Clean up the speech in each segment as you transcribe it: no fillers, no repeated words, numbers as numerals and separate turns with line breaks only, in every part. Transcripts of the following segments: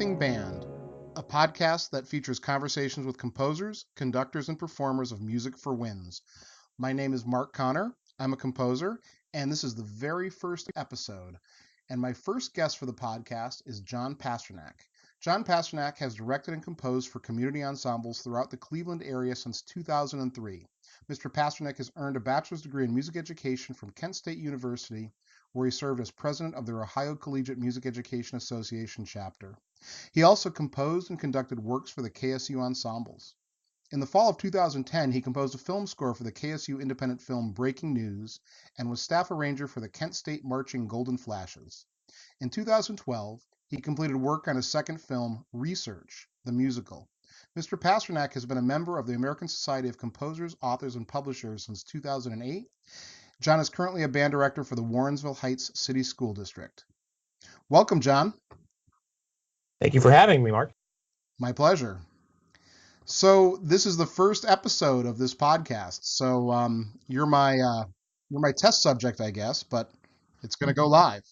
Everything Band, a podcast that features conversations with composers, conductors, and performers of music for winds. My name is Mark Connor. I'm a composer, and this is the very first episode. And my first guest for the podcast is John Pasternak. John Pasternak has directed and composed for community ensembles throughout the Cleveland area since 2003. Mr. Pasternak has earned a bachelor's degree in music education from Kent State University, where he served as president of the Ohio Collegiate Music Education Association chapter. He also composed and conducted works for the KSU ensembles. In the fall of 2010, he composed a film score for the KSU independent film Breaking News and was staff arranger for the Kent State Marching Golden Flashes. In 2012, he completed work on his second film, Research, the musical. Mr. Pasternak has been a member of the American Society of Composers, Authors, and Publishers since 2008. John is currently a band director for the Warrensville Heights City School District. Welcome, John.
Thank you for having me, Mark.
My pleasure. So this is the first episode of this podcast. So you're my test subject, I guess, but it's going to go live.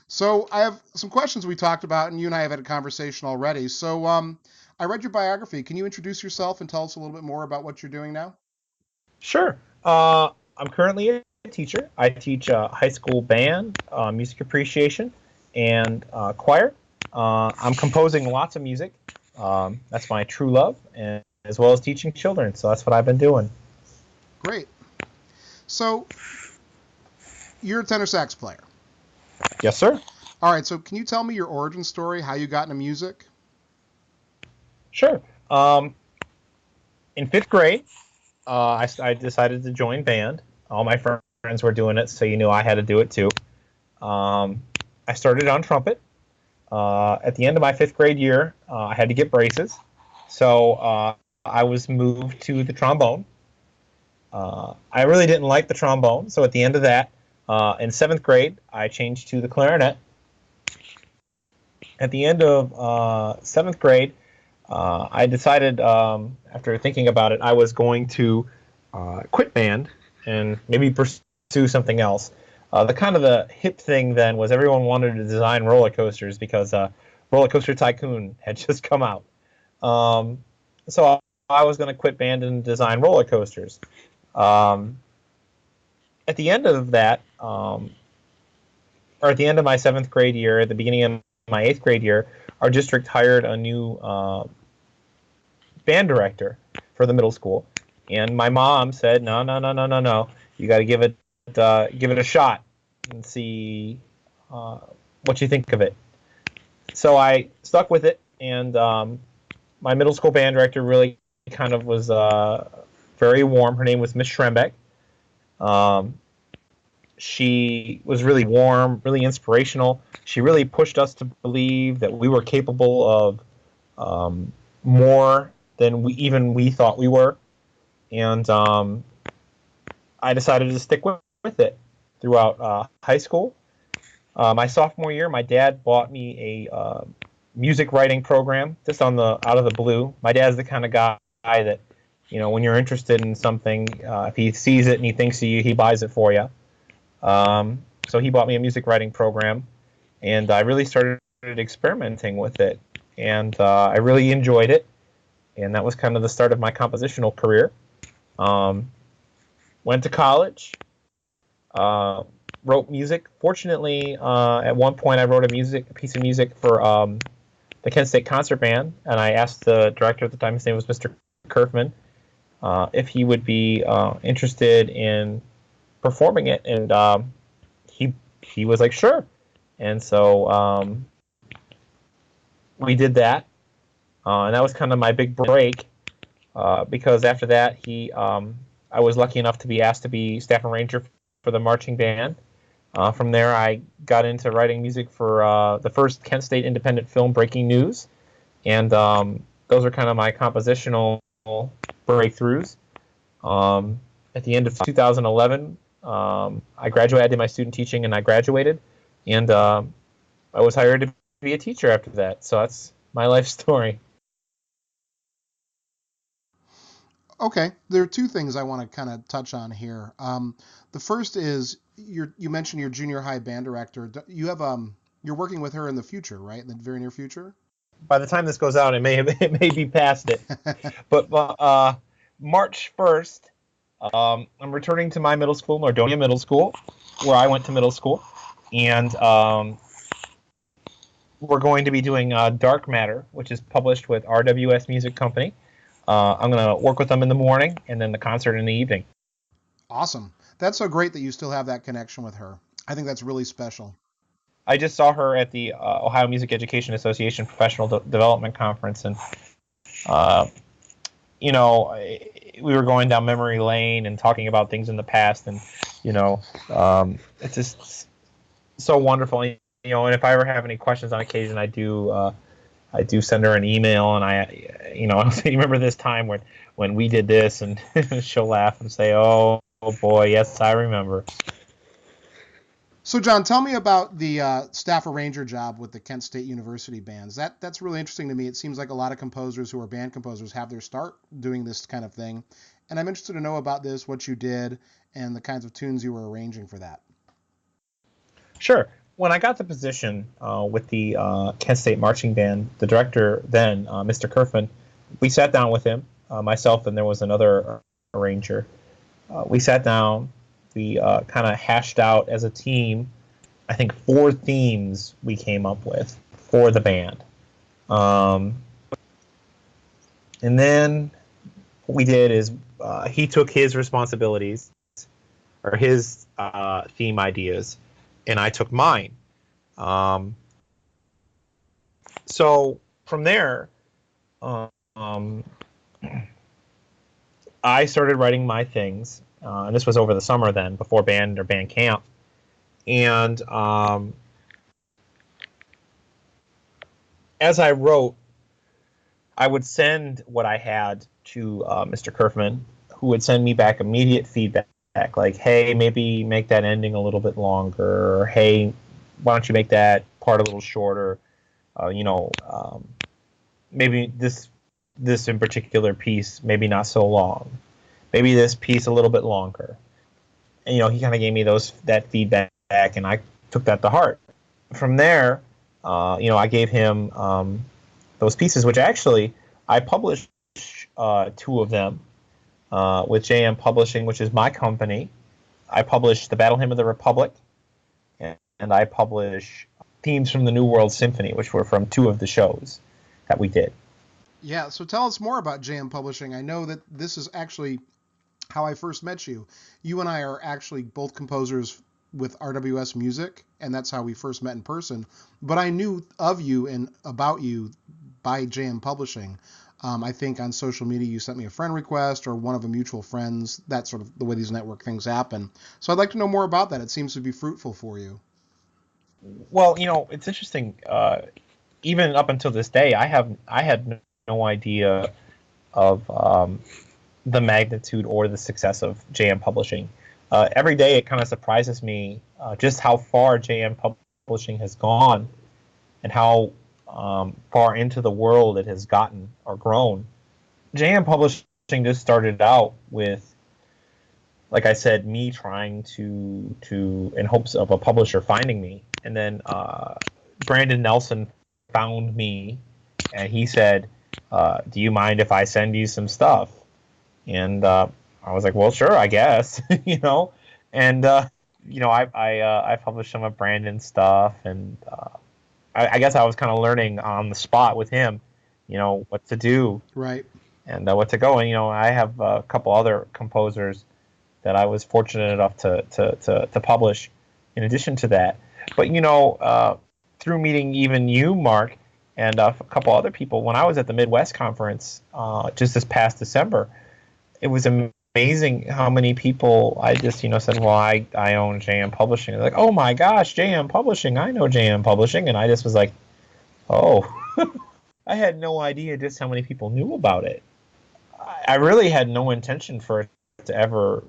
So I have some questions we talked about, and you and I have had a conversation already. So I read your biography. Can you introduce yourself and tell us a little bit more about what you're doing now?
Sure. I'm currently a teacher. I teach high school band, music appreciation, and choir. I'm composing lots of music. That's my true love, and as well as teaching children. So that's what I've been doing.
Great. So you're a tenor sax player.
Yes, sir.
All right. So can you tell me your origin story, how you got into music?
Sure. In fifth grade, I decided to join band. All my friends were doing it, so you knew I had to do it too. I started on trumpet. At the end of my fifth grade year, I had to get braces, so I was moved to the trombone. I really didn't like the trombone, so at the end of that, in seventh grade, I changed to the clarinet. At the end of seventh grade, I decided, after thinking about it, I was going to quit band and maybe pursue something else. The hip thing then was everyone wanted to design roller coasters because Roller Coaster Tycoon had just come out. So I was going to quit band and design roller coasters. At the end of that, or at the end of my seventh grade year, at the beginning of my eighth grade year, our district hired a new band director for the middle school. And my mom said, no, you got to give it a shot and see what you think of it. So I stuck with it, and my middle school band director really kind of was very warm. Her name was Miss Schrembeck. She was really warm, really inspirational. She really pushed us to believe that we were capable of more than we thought we were. And I decided to stick with it throughout high schoal. My sophomore year, my dad bought me a music writing program just out of the blue. My dad's the kind of guy that, when you're interested in something, if he sees it and he thinks of you, he buys it for you. So he bought me a music writing program, and I really started experimenting with it, and I really enjoyed it, and that was kind of the start of my compositional career. Went to college, wrote music. Fortunately, at one point I wrote a piece of music for the Kent State Concert Band, and I asked the director at the time, his name was Mr. Kerfman, if he would be interested in performing it, and he was like, sure. And so we did that, and that was kind of my big break, because after that I was lucky enough to be asked to be staff arranger for the marching band. From there, I got into writing music for the first Kent State independent film, Breaking News, and those are kind of my compositional breakthroughs. At the end of 2011, I graduated. I did my student teaching, and I graduated, and I was hired to be a teacher after that. So that's my life story.
Okay, there are two things I want to kind of touch on here. The first is you mentioned your junior high band director. You're working with her in the future, right? In the very near future?
By the time this goes out, it may be past it. But March 1st, I'm returning to my middle school, Nordonia Middle School, where I went to middle school, and we're going to be doing Dark Matter, which is published with RWS Music Company. I'm going to work with them in the morning, and then the concert in the evening.
Awesome. That's so great that you still have that connection with her. I think that's really special.
I just saw her at the Ohio Music Education Association Professional Development Conference, and we were going down memory lane and talking about things in the past, and it's just so wonderful. And if I ever have any questions on occasion, I do send her an email, and I'll say, remember this time when we did this, and she'll laugh and say, oh boy, yes, I remember.
So, John, tell me about the staff arranger job with the Kent State University bands. That's really interesting to me. It seems like a lot of composers who are band composers have their start doing this kind of thing. And I'm interested to know about this, what you did, and the kinds of tunes you were arranging for that.
Sure. When I got the position with the Kent State Marching Band, the director then, Mr. Kerfman, we sat down with him, myself, and there was another arranger. We sat down. We kind of hashed out as a team, I think 4 themes we came up with for the band. And then what we did is he took his responsibilities or his theme ideas, and I took mine. So from there, I started writing my things. And this was over the summer then, before band or band camp. And as I wrote, I would send what I had to Mr. Kerfman, who would send me back immediate feedback, like, hey, maybe make that ending a little bit longer, or hey, why don't you make that part a little shorter? Maybe this in particular piece, maybe not so long. Maybe this piece a little bit longer. And, he kind of gave me that feedback, and I took that to heart. From there, I gave him those pieces, which actually I published 2 of them with JM Publishing, which is my company. I published the Battle Hymn of the Republic, and I published themes from the New World Symphony, which were from 2 of the shows that we did.
Yeah, so tell us more about JM Publishing. I know that this is actually how I first met you. You and I are actually both composers with RWS Music, and that's how we first met in person. But I knew of you and about you by JM Publishing. I think on social media you sent me a friend request or one of a mutual friends. That's sort of the way these network things happen. So I'd like to know more about that. It seems to be fruitful for you.
Well, it's interesting. Even up until this day, I had no idea of the magnitude or the success of JM Publishing. Every day it kind of surprises me just how far JM Publishing has gone and how far into the world it has gotten or grown. JM Publishing just started out with, like I said, me trying to in hopes of a publisher finding me. And then Brandon Nelson found me, and he said, do you mind if I send you some stuff? And I was like, well, sure, I guess, And I published some of Brandon's stuff, and I guess I was kind of learning on the spot with him, what to do,
right,
and what to go. And I have a couple other composers that I was fortunate enough to publish in addition to that. But through meeting even you, Mark, and a couple other people, when I was at the Midwest Conference just this past December, it was amazing how many people I just, said, well, I own JM Publishing. They're like, oh my gosh, JM Publishing, I know JM Publishing. And I just was like, oh, I had no idea just how many people knew about it. I really had no intention for it to ever,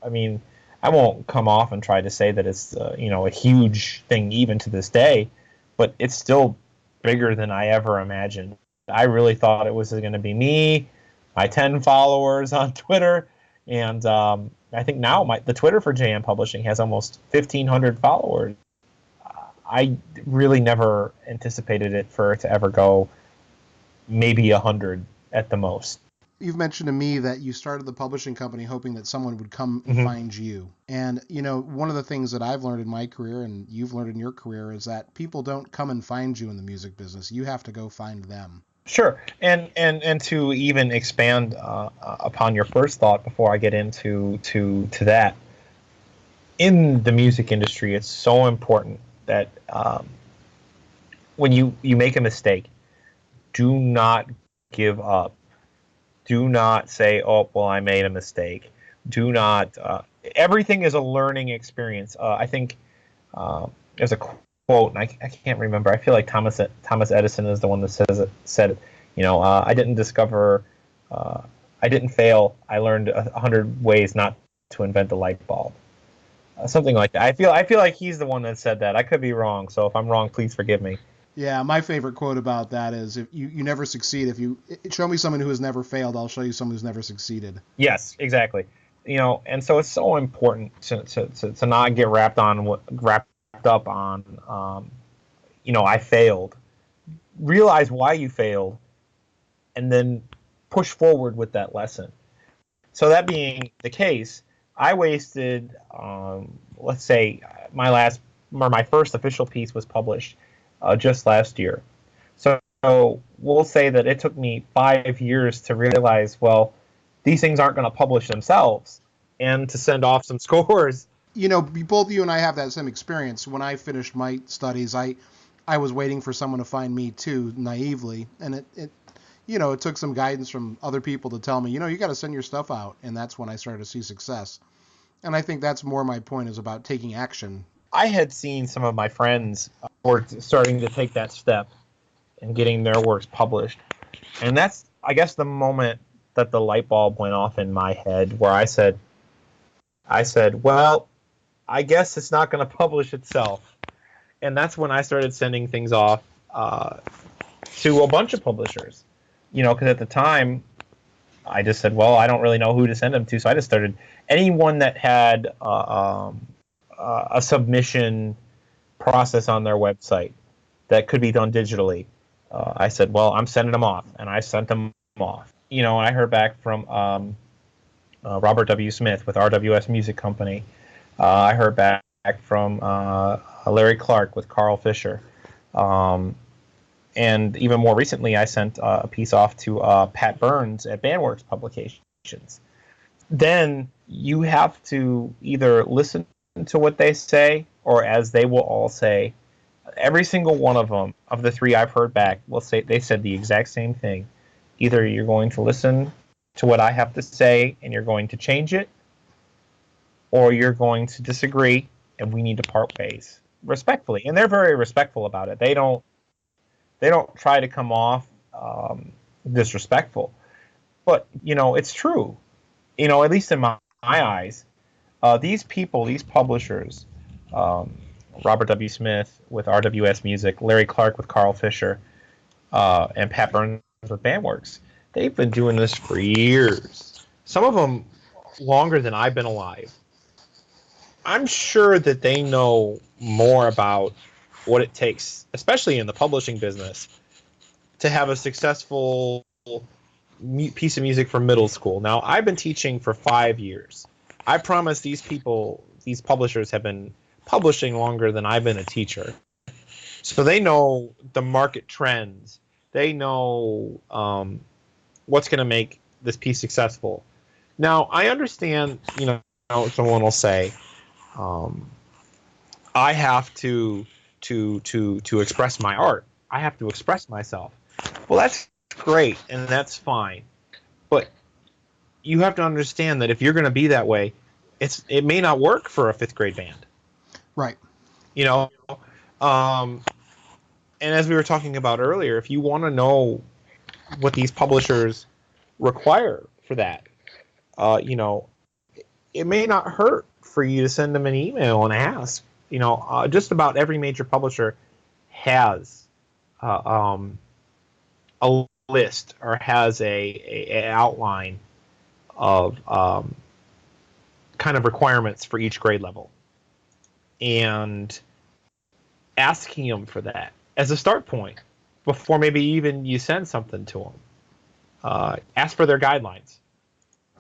I won't come off and try to say that it's, a huge thing even to this day, but it's still bigger than I ever imagined. I really thought it was going to be me, my 10 followers on Twitter, and I think now the Twitter for JM Publishing has almost 1,500 followers. I really never anticipated it for it to ever go maybe 100 at the most.
You've mentioned to me that you started the publishing company hoping that someone would come and
Mm-hmm.
find you. And, you know, one of the things that I've learned in my career and you've learned in your career is that people don't come and find you in the music business. You have to go find them.
Sure, and to even expand upon your first thought before I get into to that, in the music industry, it's so important that when you make a mistake, do not give up. Do not say, "Oh, well, I made a mistake." Do not. Everything is a learning experience. I think there's a quote, and I can't remember. I feel like Thomas Edison is the one that said it. You know, I didn't discover, I didn't fail. I learned 100 ways not to invent the light bulb. Something like that. I feel like he's the one that said that. I could be wrong, so if I'm wrong, please forgive me.
Yeah, my favorite quote about that is if you never succeed, if you show me someone who has never failed, I'll show you someone who's never succeeded.
Yes, exactly. You know, and so it's so important to not get wrapped up on, you know, I failed. Realize why you failed, and then push forward with that lesson. So that being the case, I wasted, let's say, my first official piece was published just last year. So we'll say that it took me 5 years to realize, well, these things aren't going to publish themselves, and to send off some scores.
You know, both you and I have that same experience. When I finished my studies, I was waiting for someone to find me too, naively, and it you know, it took some guidance from other people to tell me, you know, you got to send your stuff out, and that's when I started to see success. And I think that's more my point, is about taking action.
I had seen some of my friends were starting to take that step and getting their works published, and that's, I guess, the moment that the light bulb went off in my head, where I said, well, I guess it's not going to publish itself. And that's when I started sending things off to a bunch of publishers. You know, because at the time, I just said, well, I don't really know who to send them to. So I just started anyone that had a submission process on their website that could be done digitally. I said, well, I'm sending them off. And I sent them off. You know, and I heard back from Robert W. Smith with RWS Music Company. I heard back from Larry Clark with Carl Fisher. And even more recently, I sent a piece off to Pat Burns at Bandworks Publications. Then you have to either listen to what they say, or as they will all say, every single one of them, of the three I've heard back, will say they said the exact same thing. Either you're going to listen to what I have to say and you're going to change it, or you're going to disagree and we need to part ways respectfully. And they're very respectful about it. They don't try to come off disrespectful. But, you know, it's true. You know, at least in my eyes, these people, these publishers, Robert W. Smith with RWS Music, Larry Clark with Carl Fisher, and Pat Burns with Bandworks, they've been doing this for years. Some of them longer than I've been alive. I'm sure that they know more about what it takes, especially in the publishing business, to have a successful piece of music for middle school. Now, I've been teaching for 5 years. I promise these people, these publishers, have been publishing longer than I've been a teacher. So they know the market trends. They know what's going to make this piece successful. Now, I understand, you know, someone will say, I have to express my art. I have to express myself. Well, that's great and that's fine, but you have to understand that if you're going to be that way, it may not work for a fifth grade band.
Right.
You know, and as we were talking about earlier, if you want to know what these publishers require for that, you know, it may not hurt for you to send them an email and ask. You know, just about every major publisher has a list or has a outline of kind of requirements for each grade level, and asking them for that as a start point before maybe even you send something to them. Ask for their guidelines.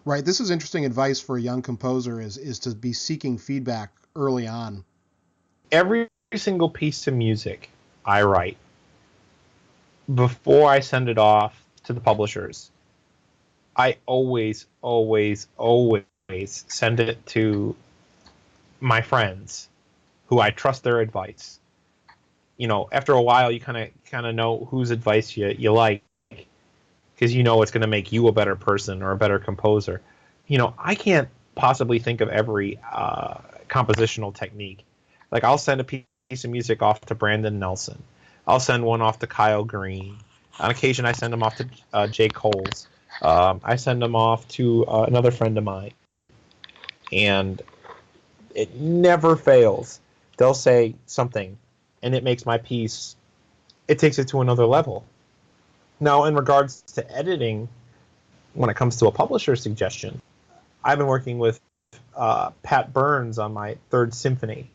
Right. This is interesting advice for a young composer is to be seeking feedback early on.
Every single piece of music I write, before I send it off to the publishers, I always send it to my friends who I trust their advice. After a while, you kind of know whose advice you like, because it's going to make you a better person or a better composer. I can't possibly think of every compositional technique. Like, I'll send a piece of music off to Brandon Nelson. I'll send one off to Kyle Green. On occasion, I send them off to Jay Coles. I send them off to another friend of mine. And it never fails. They'll say something, and it makes my piece, it takes it to another level. Now, in regards to editing, when it comes to a publisher suggestion, I've been working with Pat Burns on my third symphony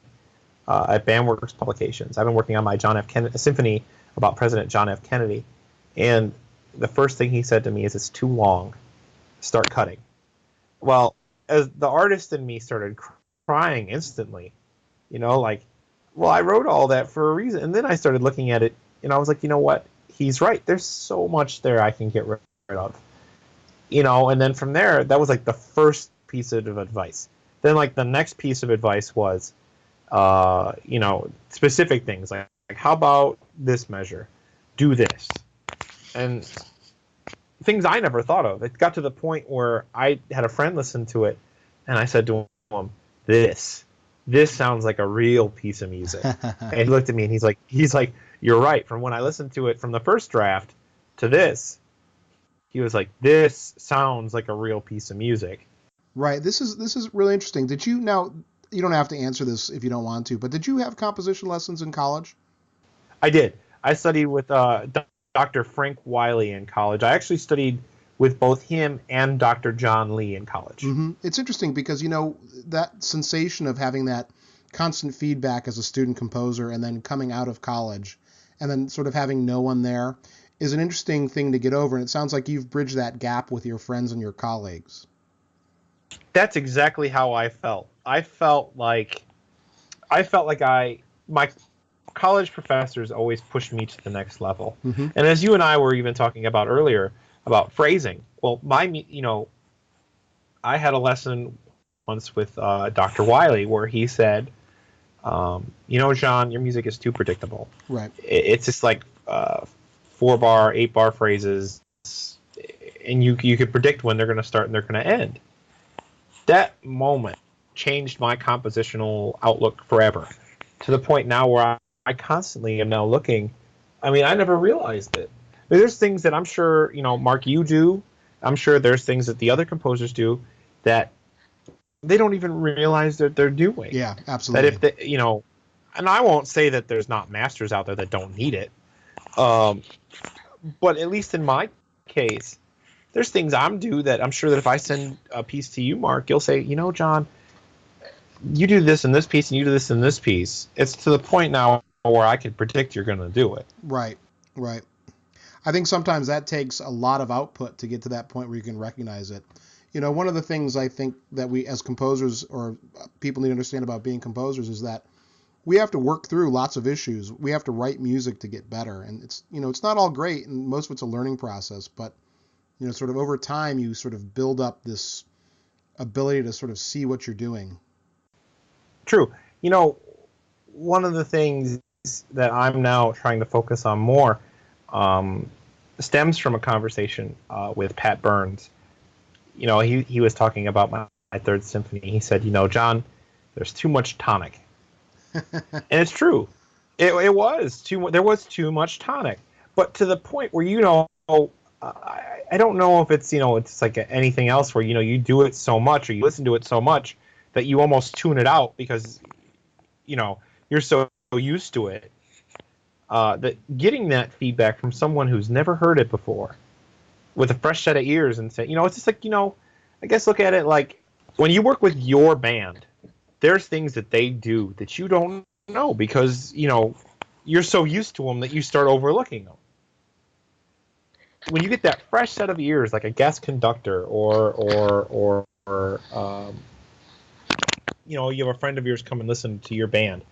at Bandworks Publications. I've been working on my John F. Kennedy symphony about President John F. Kennedy. And the first thing he said to me is, it's too long. Start cutting. Well, as the artist in me started crying instantly, well, I wrote all that for a reason. And then I started looking at it, and I was like, you know what? He's right. There's so much there I can get rid of. And then from there, that was like the first piece of advice. Then like the next piece of advice was, specific things like how about this measure? Do this. And things I never thought of. It got to the point where I had a friend listen to it, and I said to him, this sounds like a real piece of music. And he looked at me and he's like, you're right. From when I listened to it from the first draft to this, he was like, this sounds like a real piece of music.
Right. This is really interesting. Did you, now, you don't have to answer this if you don't want to, but did you have composition lessons in college?
I did. I studied with Dr. Frank Wiley in college. I actually studied with both him and Dr. John Lee in college.
Mm-hmm. It's interesting because, that sensation of having that constant feedback as a student composer and then coming out of college and then sort of having no one there is an interesting thing to get over. And it sounds like you've bridged that gap with your friends and your colleagues.
That's exactly how I felt. I felt like my college professors always pushed me to the next level. Mm-hmm. And as you and I were even talking about earlier about phrasing, well, I had a lesson once with Dr. Wiley where he said, John, your music is too predictable.
Right.
It's just like 4-bar, 8-bar phrases, and you could predict when they're going to start and they're going to end. That moment changed my compositional outlook forever, to the point now where I constantly am now looking. I never realized it. There's things that I'm sure, Mark, you do. I'm sure there's things that the other composers do that they don't even realize that they're doing.
Yeah, absolutely.
That if they, and I won't say that there's not masters out there that don't need it. But at least in my case, there's things I'm due that I'm sure that if I send a piece to you, Mark, you'll say, John, you do this in this piece and you do this in this piece. It's to the point now where I can predict you're going to do it.
Right. I think sometimes that takes a lot of output to get to that point where you can recognize it. One of the things I think that we as composers or people need to understand about being composers is that we have to work through lots of issues. We have to write music to get better. And it's not all great, and most of it's a learning process, but sort of over time, you sort of build up this ability to sort of see what you're doing.
True. One of the things that I'm now trying to focus on more stems from a conversation with Pat Burns. He was talking about my third symphony. He said, John, there's too much tonic. And it's true. It was there was too much tonic. But to the point where, I don't know if it's, it's like anything else where, you do it so much or you listen to it so much that you almost tune it out because, you're so used to it. That getting that feedback from someone who's never heard it before with a fresh set of ears and say, it's just like, I guess look at it like when you work with your band, there's things that they do that you don't know because, you're so used to them that you start overlooking them. when you get that fresh set of ears, like a guest conductor, or you have a friend of yours come and listen to your band,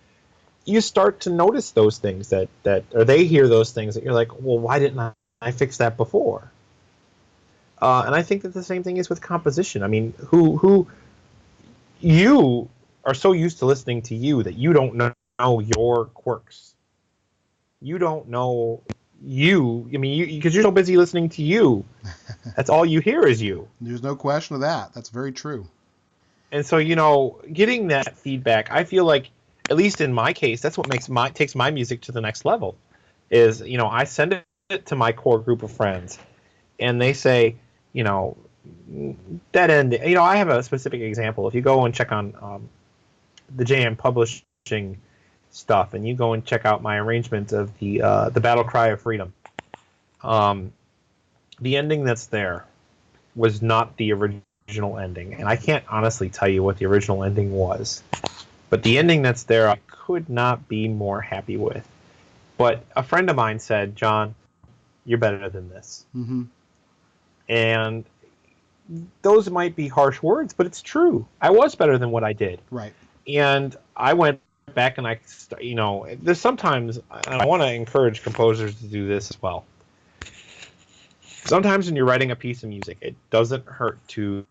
you start to notice those things that or they hear those things that you're like, well, why didn't I fix that before? And I think that the same thing is with composition. I mean, who you are so used to listening to you that you don't know your quirks. You don't know you. I mean, because you're so busy listening to you, that's all you hear is you.
There's no question of that. That's very true.
And so, getting that feedback, I feel like, at least in my case, that's what takes my music to the next level. Is, I send it to my core group of friends, and they say, that end. I have a specific example. If you go and check on the JM Publishing stuff, and you go and check out my arrangement of the Battle Cry of Freedom, the ending that's there was not the original ending, and I can't honestly tell you what the original ending was, but the ending that's there I could not be more happy with. But a friend of mine said, John, you're better than this.
Mm-hmm.
And those might be harsh words, but it's true. I was better than what I did.
Right.
And I went back and there's sometimes, and I want to encourage composers to do this as well. Sometimes when you're writing a piece of music, it doesn't hurt to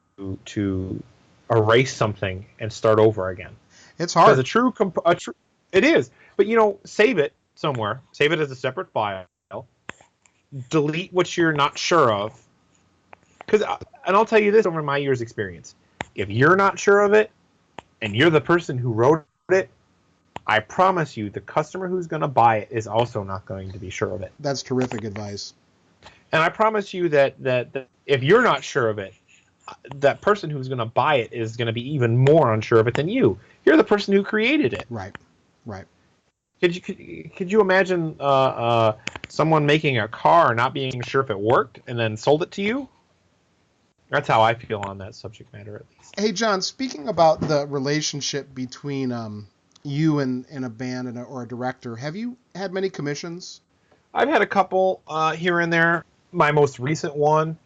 erase something and start over again.
It's hard.
It is. But save it somewhere. Save it as a separate file. Delete what you're not sure of. And I'll tell you this over my year's experience. If you're not sure of it, and you're the person who wrote it, I promise you the customer who's going to buy it is also not going to be sure of it.
That's terrific advice.
And I promise you that if you're not sure of it, that person who's going to buy it is going to be even more unsure of it than you. You're the person who created it.
Right.
Could you imagine someone making a car not being sure if it worked and then sold it to you? That's how I feel on that subject matter, at least.
Hey, John, speaking about the relationship between you and a band or a director, have you had many commissions?
I've had a couple here and there. My most recent one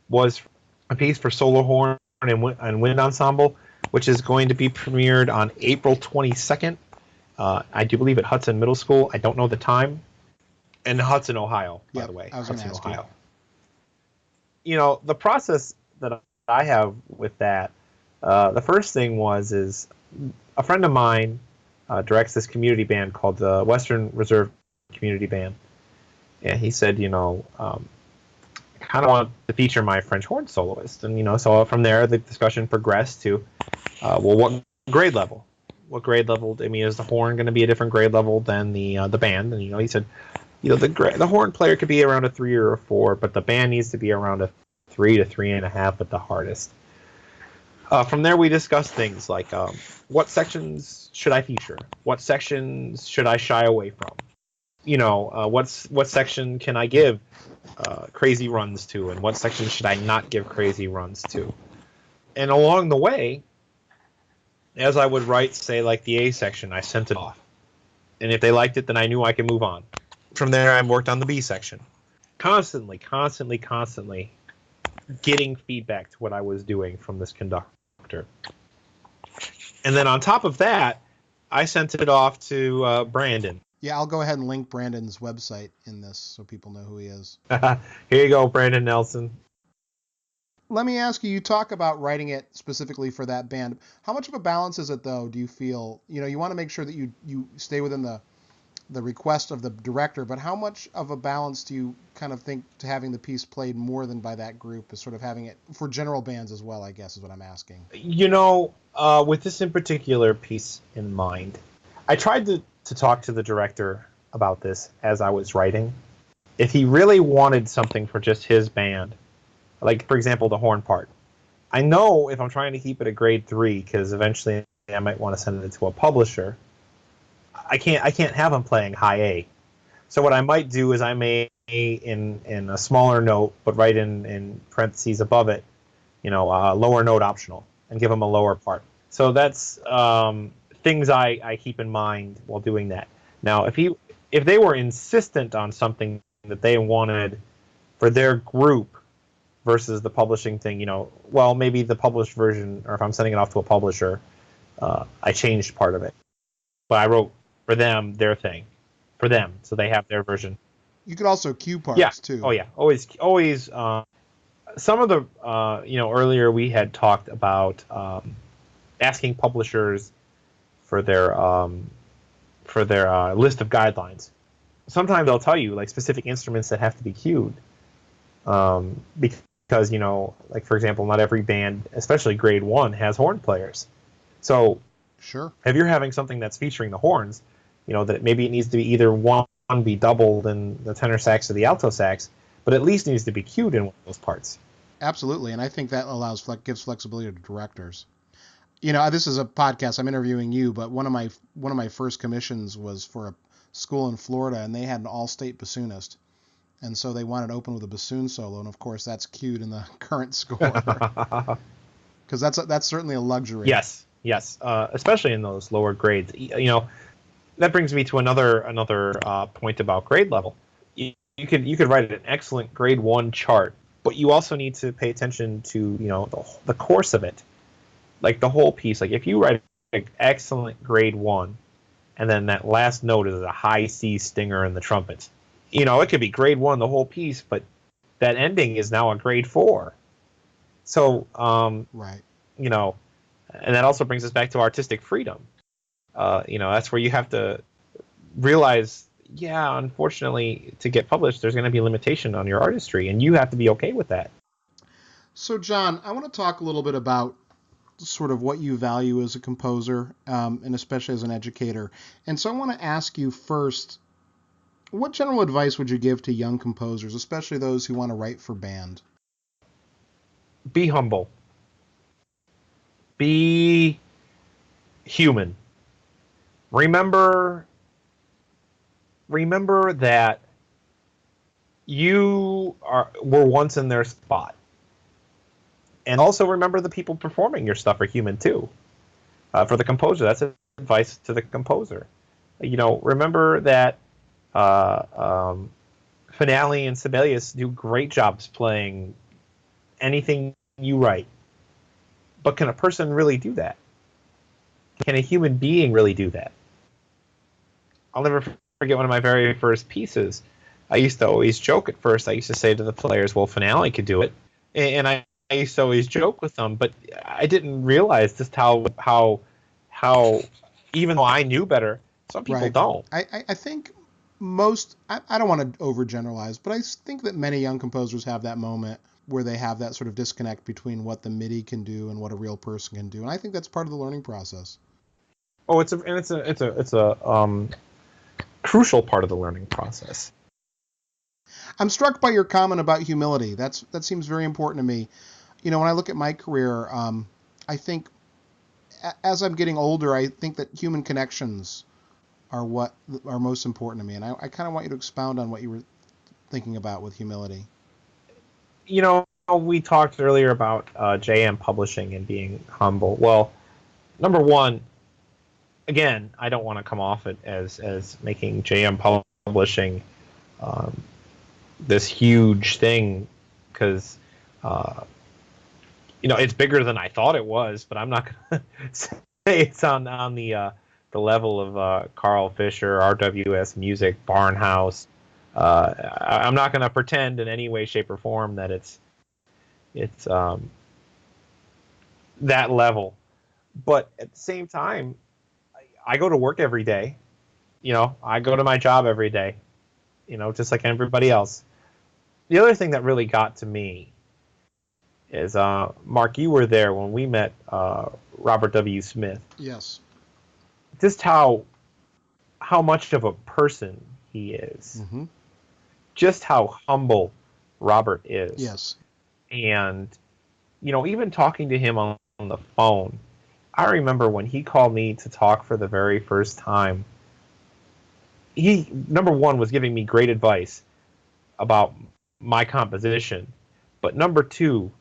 was a piece for solo horn and wind ensemble, which is going to be premiered on April 22nd. I do believe at Hudson Middle School. I don't know the time. And Hudson, Ohio, by the way.
I was going to ask Ohio.
The process that I have with that, the first thing is a friend of mine directs this community band called the Western Reserve Community Band. And he said, I kind of want to feature my French horn soloist. And, so from there, the discussion progressed to, what grade level? What grade level? I mean, is the horn going to be a different grade level than the band? And, he said, the horn player could be around a 3 or a 4, but the band needs to be around a 3 to 3.5 at the hardest. From there, we discussed things like what sections should I feature? What sections should I shy away from? What section can I give crazy runs to, and what section should I not give crazy runs to? And along the way, as I would write, say, like the A section, I sent it off. And if they liked it, then I knew I could move on. From there, I worked on the B section. Constantly getting feedback to what I was doing from this conductor. And then on top of that, I sent it off to Brandon.
Yeah, I'll go ahead and link Brandon's website in this so people know who he is.
Here you go, Brandon Nelson.
Let me ask you, you talk about writing it specifically for that band. How much of a balance is it, though, do you feel? You want to make sure that you stay within the request of the director, but how much of a balance do you kind of think to having the piece played more than by that group is sort of having it for general bands as well, I guess, is what I'm asking.
With this in particular piece in mind, I tried to talk to the director about this as I was writing. If he really wanted something for just his band, like, for example, the horn part, I know if I'm trying to keep it a grade 3, because eventually I might want to send it to a publisher, I can't have him playing high A. So what I might do is I may, in a smaller note, but write in parentheses above it, lower note optional, and give him a lower part. So that's things I keep in mind while doing that. Now, if they were insistent on something that they wanted for their group versus the publishing thing. Well, maybe the published version, or if I'm sending it off to a publisher, I changed part of it, but I wrote for them their thing, for them, so they have their version.
You could also cue parts too.
Oh yeah, always. Some of the earlier we had talked about asking publishers for their list of guidelines. Sometimes they'll tell you like specific instruments that have to be cued, because like for example, not every band, especially grade 1, has horn players. So
sure,
if you're having something that's featuring the horns, that maybe it needs to be either one be doubled in the tenor sax or the alto sax, but at least needs to be cued in one of those parts.
Absolutely, and I think that gives flexibility to directors. This is a podcast. I'm interviewing you, but one of my first commissions was for a school in Florida, and they had an all-state bassoonist, and so they wanted to open with a bassoon solo, and of course that's cued in the current score, because that's certainly a luxury.
Yes, especially in those lower grades. That brings me to another point about grade level. You could write an excellent grade 1 chart, but you also need to pay attention to the course of it, like the whole piece. Like if you write an excellent grade 1, and then that last note is a high C stinger in the trumpet, it could be grade 1 the whole piece, but that ending is now a grade 4. So
right.
And that also brings us back to artistic freedom. That's where you have to realize, unfortunately, to get published, there's going to be a limitation on your artistry, and you have to be okay with that.
So, John, I want to talk a little bit about sort of what you value as a composer, and especially as an educator. And so I want to ask you first, what general advice would you give to young composers, especially those who want to write for band?
Be humble. Be human. Remember that you were once in their spot. And also remember the people performing your stuff are human too. For the composer, that's advice to the composer. Remember that Finale and Sibelius do great jobs playing anything you write. But can a person really do that? Can a human being really do that? I'll never forget one of my very first pieces. I used to always joke at first. I used to say to the players, well, Finale could do it. And I used to always joke with them, but I didn't realize just how even though I knew better, some people
right.
don't.
I think I don't want to overgeneralize, but I think that many young composers have that moment where they have that sort of disconnect between what the MIDI can do and what a real person can do. And I think that's part of the learning process.
Oh, it's a crucial part of the learning process.
I'm struck by your comment about humility. That seems very important to me. When I look at my career, I think as I'm getting older, I think that human connections are what are most important to me. And I kind of want you to expound on what you were thinking about with humility.
We talked earlier about JM Publishing and being humble. Well, number one, again, I don't want to come off it as making JM Publishing this huge thing, because it's bigger than I thought it was. But I'm not going to say it's on the level of Carl Fisher, RWS Music, Barnhouse. I'm not going to pretend in any way, shape, or form that it's that level. But at the same time, I go to work every day. I go to my job every day, just like everybody else. The other thing that really got to me is, Mark, you were there when we met Robert W. Smith.
Yes.
Just how much of a person he is.
Mm-hmm.
Just how humble Robert is.
Yes.
And, even talking to him on the phone, I remember when he called me to talk for the very first time, he, number one, was giving me great advice about my composition. But number two,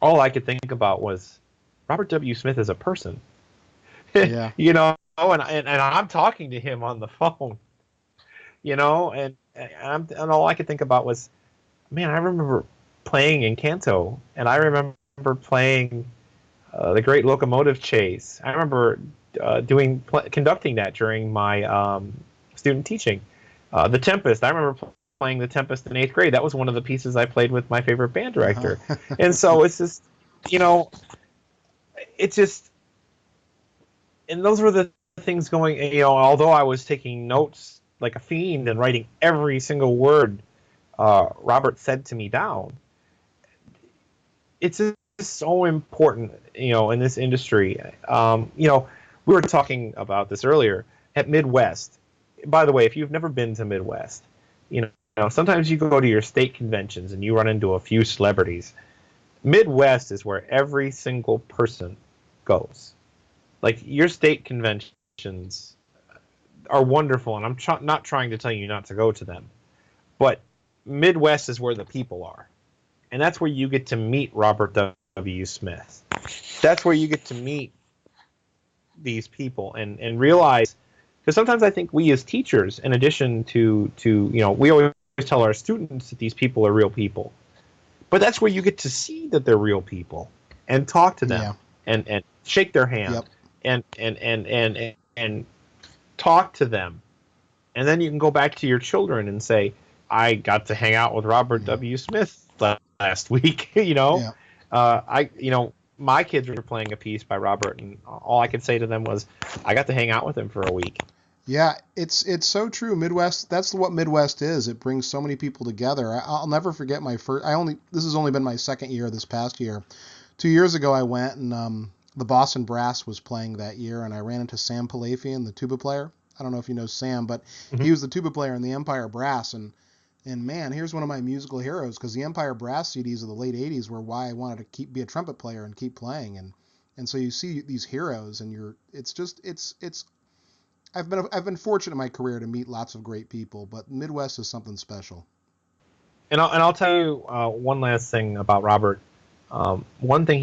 all I could think about was Robert W. Smith is a person.
Yeah.
And I'm talking to him on the phone, and all I could think about was, man, I remember playing in canto, and I remember playing the Great Locomotive Chase. I remember conducting that during my student teaching. The Tempest. I remember playing the Tempest in 8th grade. That was one of the pieces I played with my favorite band director. And so it's just, you know, it's just, and those were the things going. You know, although I was taking notes like a fiend and writing every single word Robert said to me down, it's just so important, you know, in this industry. You know, we were talking about this earlier at Midwest. By the way, if you've never been to Midwest, you know, sometimes you go to your state conventions and you run into a few celebrities. Midwest is where every single person goes. Like, your state conventions are wonderful, and I'm not trying to tell you not to go to them, but Midwest is where the people are. And that's where you get to meet Robert W. Smith. That's where you get to meet these people and realize, because sometimes I think we as teachers, in addition to you know, we always tell our students that these people are real people, but that's where you get to see that they're real people and talk to them, and shake their hand, and talk to them, and then you can go back to your children and say, I got to hang out with Robert W. Smith last week. You know, you know, my kids were playing a piece by Robert, and all I could say to them was, I got to hang out with him for a week.
Yeah, it's so true. Midwest, that's what Midwest is. It brings so many people together. I'll never forget my first. This has only been my second year this past year. 2 years ago, I went and the Boston Brass was playing that year, and I ran into Sam Palafian, the tuba player. I don't know if you know Sam, but he was the tuba player in the Empire Brass, and man, here's one of my musical heroes, because the Empire Brass CDs of the late '80s were why I wanted to be a trumpet player and keep playing, and so you see these heroes, and it's I've been fortunate in my career to meet lots of great people, but Midwest is something special.
And I'll tell you one last thing about Robert. One thing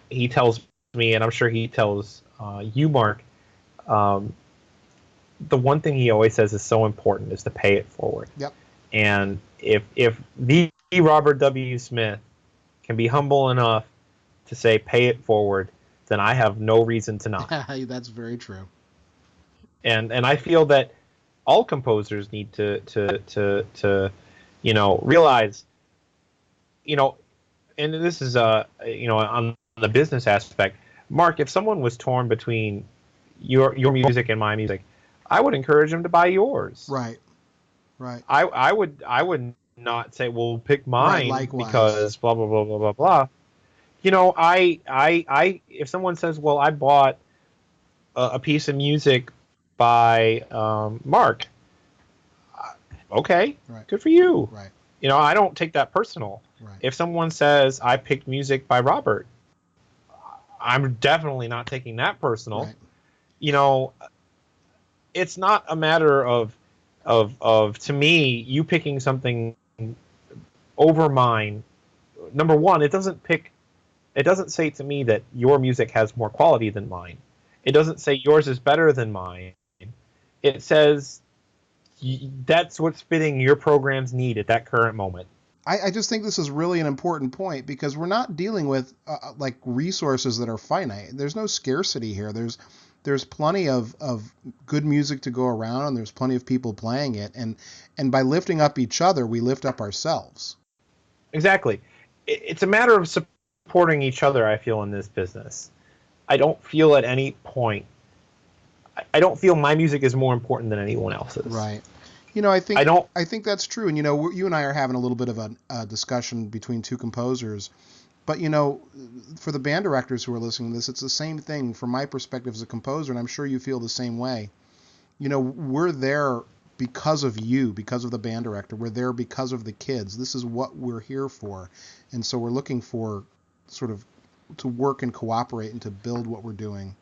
he tells me, and I'm sure he tells you, Mark. The one thing he always says is so important is to pay it forward.
Yep.
And if the Robert W. Smith can be humble enough to say pay it forward, then I have no reason to not.
That's very true.
And I feel that all composers need to you know, realize, you know, and this is you know, on the business aspect, Mark, if someone was torn between your music and my music, I would encourage them to buy yours.
Right.
I would not say, well, pick mine,
right,
because blah blah blah blah blah blah. You know, if someone says, well, I bought a piece of music by Mark, okay, good for you.
Right.
You know, I don't take that personal.
Right.
If someone says I picked music by Robert, I'm definitely not taking that personal.
Right.
You know, it's not a matter of to me, you picking something over mine. Number one, it doesn't say to me that your music has more quality than mine. It doesn't say yours is better than mine. It says that's what's fitting your program's need at that current moment.
I just think this is really an important point, because we're not dealing with like resources that are finite. There's no scarcity here. There's plenty of good music to go around, and there's plenty of people playing it. And by lifting up each other, we lift up ourselves.
Exactly. It's a matter of supporting each other, I feel, in this business. I don't feel at any point, I don't feel my music is more important than anyone else's.
Right. You know, I think that's true. And, you know, you and I are having a little bit of a discussion between two composers. But, you know, for the band directors who are listening to this, it's the same thing from my perspective as a composer, and I'm sure you feel the same way. You know, we're there because of you, because of the band director. We're there because of the kids. This is what we're here for. And so we're looking for sort of to work and cooperate and to build what we're doing.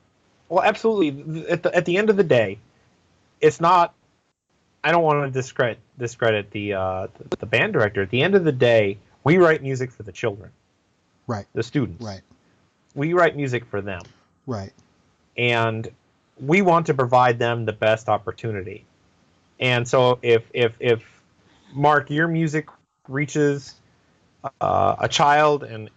Well, absolutely. At the end of the day, it's not, I don't want to discredit the band director. At the end of the day, we write music for the children.
Right.
The students.
Right.
We write music for them.
Right.
And we want to provide them the best opportunity. And so if Mark, your music reaches a child and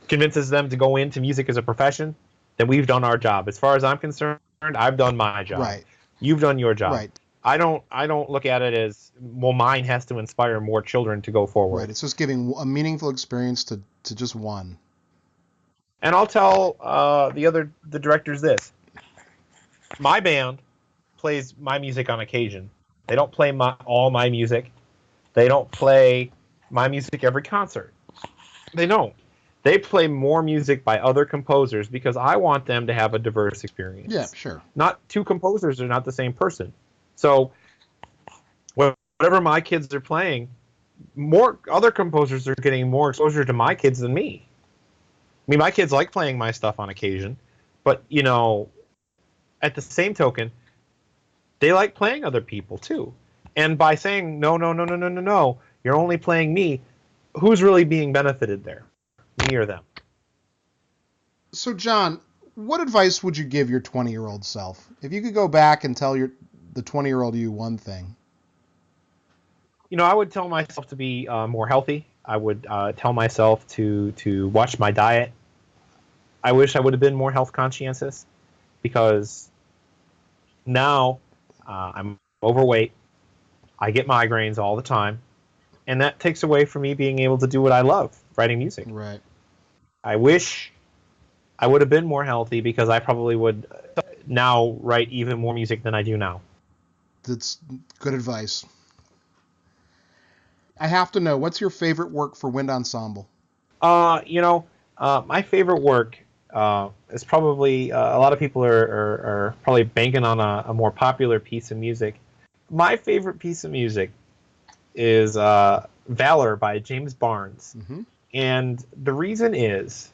convinces them to go into music as a profession, then we've done our job. As far as I'm concerned, I've done my job.
Right.
You've done your job.
Right.
I don't look at it as, well, mine has to inspire more children to go forward.
Right. It's just giving a meaningful experience to just one.
And I'll tell the directors this: my band plays my music on occasion. They don't play all my music. They don't play my music every concert. They don't. They play more music by other composers because I want them to have a diverse experience.
Yeah, sure.
Not two composers are not the same person. So whatever my kids are playing, more other composers are getting more exposure to my kids than me. I mean, my kids like playing my stuff on occasion, but, you know, at the same token, they like playing other people too. And by saying, no, you're only playing me, who's really being benefited there? Me or them?
So, John, what advice would you give your 20-year-old self? If you could go back and tell the 20-year-old you one thing.
You know, I would tell myself to be more healthy. I would tell myself to watch my diet. I wish I would have been more health conscientious, because now I'm overweight. I get migraines all the time, and that takes away from me being able to do what I love, writing music.
Right.
I wish I would have been more healthy, because I probably would now write even more music than I do now.
That's good advice. I have to know, what's your favorite work for wind ensemble?
My favorite work is probably, a lot of people are probably banking on a more popular piece of music. My favorite piece of music is Valor by James Barnes.
Mm-hmm.
And the reason is,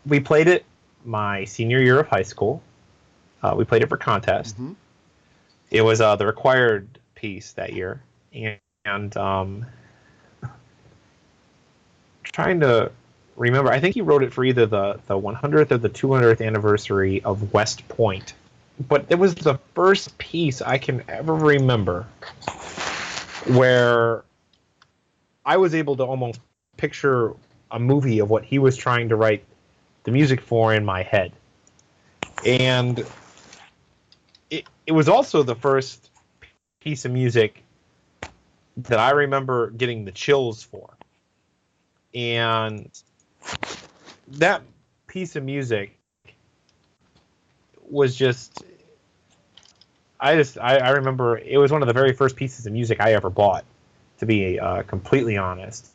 we played it my senior year of high school. We played it for contest.
Mm-hmm.
It was the required piece that year. And trying to remember, I think he wrote it for either the 100th or the 200th anniversary of West Point. But it was the first piece I can ever remember where I was able to almost picture a movie of what he was trying to write the music for in my head. And it was also the first piece of music that I remember getting the chills for. And that piece of music was just, I remember it was one of the very first pieces of music I ever bought, to be completely honest.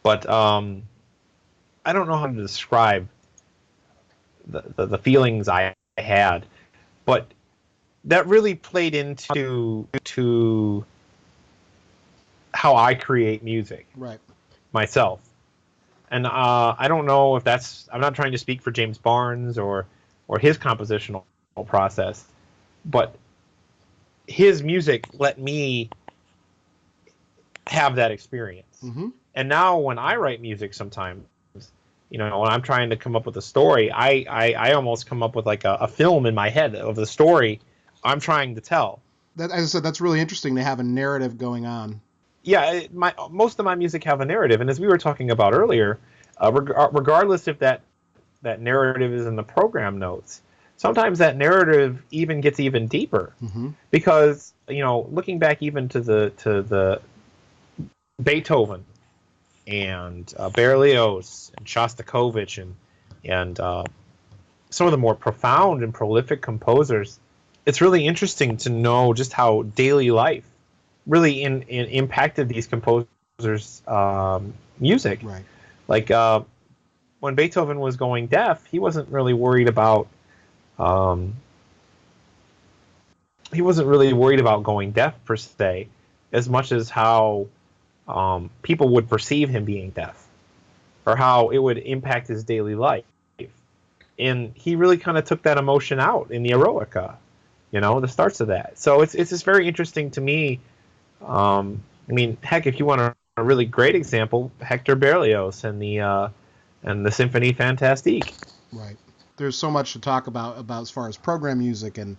But I don't know how to describe the feelings I had, but that really played into how I create music.
Right.
Myself. And I don't know if that's, I'm not trying to speak for James Barnes or his compositional process, but his music let me have that experience.
Mm-hmm.
And now when I write music sometimes, you know, when I'm trying to come up with a story, I almost come up with like a film in my head of the story I'm trying to tell.
That, as I said, that's really interesting to have a narrative going on.
Yeah, most of my music have a narrative, and as we were talking about earlier, regardless if that narrative is in the program notes, sometimes that narrative even gets even deeper.
Mm-hmm.
Because, you know, looking back even to the Beethoven and Berlioz and Shostakovich and some of the more profound and prolific composers, it's really interesting to know just how daily life really impacted these composers' music.
Right.
Like when Beethoven was going deaf, he wasn't really worried about going deaf per se, as much as how people would perceive him being deaf, or how it would impact his daily life. And he really kind of took that emotion out in the Eroica, you know, the starts of that. So it's just very interesting to me. I mean, heck, if you want a really great example, Hector Berlioz and the Symphonie Fantastique.
Right. There's so much to talk about as far as program music, and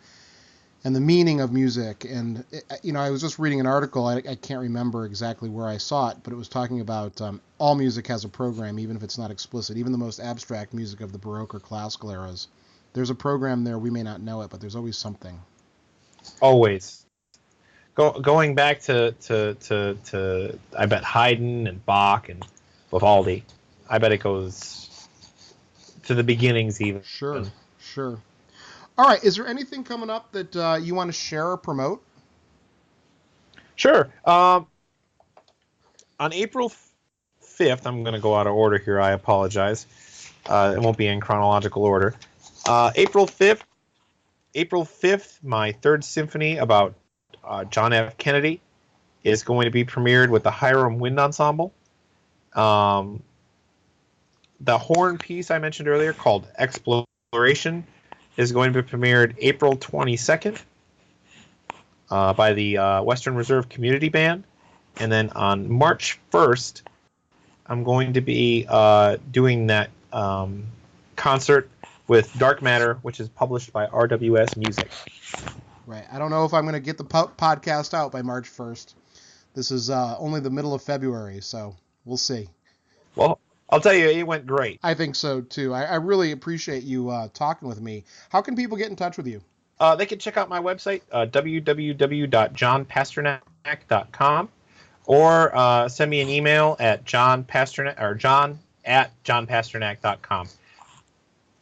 and the meaning of music. And I was just reading an article. I can't remember exactly where I saw it, but it was talking about all music has a program, even if it's not explicit. Even the most abstract music of the Baroque or classical eras, there's a program there. We may not know it, but there's always something.
Always. Going back to I bet Haydn and Bach and Vivaldi. I bet it goes to the beginnings even.
Sure. All right. Is there anything coming up that you want to share or promote?
Sure. On April 5th, I'm going to go out of order here. I apologize. It won't be in chronological order. April 5th, my third symphony about John F. Kennedy is going to be premiered with the Hiram Wind Ensemble. The horn piece I mentioned earlier, called Exploration, is going to be premiered April 22nd by the Western Reserve Community Band. And then on March 1st, I'm going to be doing that concert with Dark Matter, which is published by RWS Music.
Right. I don't know if I'm going to get the podcast out by March 1st. This is only the middle of February, so we'll see.
Well, I'll tell you, it went great.
I think so, too. I really appreciate you talking with me. How can people get in touch with you?
They can check out my website, www.johnpasternak.com, or send me an email at john@johnpasternak.com.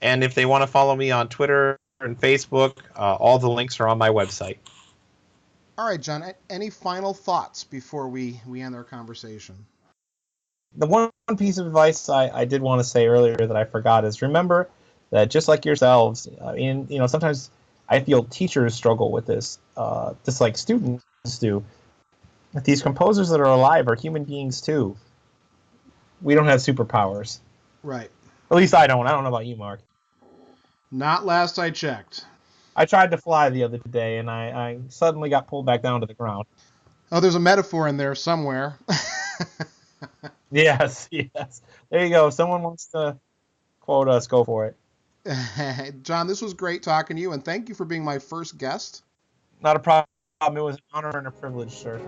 And if they want to follow me on Twitter and Facebook, all the links are on my website.
All right, John, any final thoughts before we end our conversation?
The one piece of advice I did want to say earlier that I forgot is, remember that just like yourselves, sometimes I feel teachers struggle with this, just like students do. But these composers that are alive are human beings too. We don't have superpowers.
Right.
At least I don't. I don't know about you, Mark.
Not last I checked.
I tried to fly the other day, and I suddenly got pulled back down to the ground.
Oh, there's a metaphor in there somewhere.
Yes. There you go. If someone wants to quote us, go for it.
John, this was great talking to you, and thank you for being my first guest.
Not a problem. It was an honor and a privilege, sir.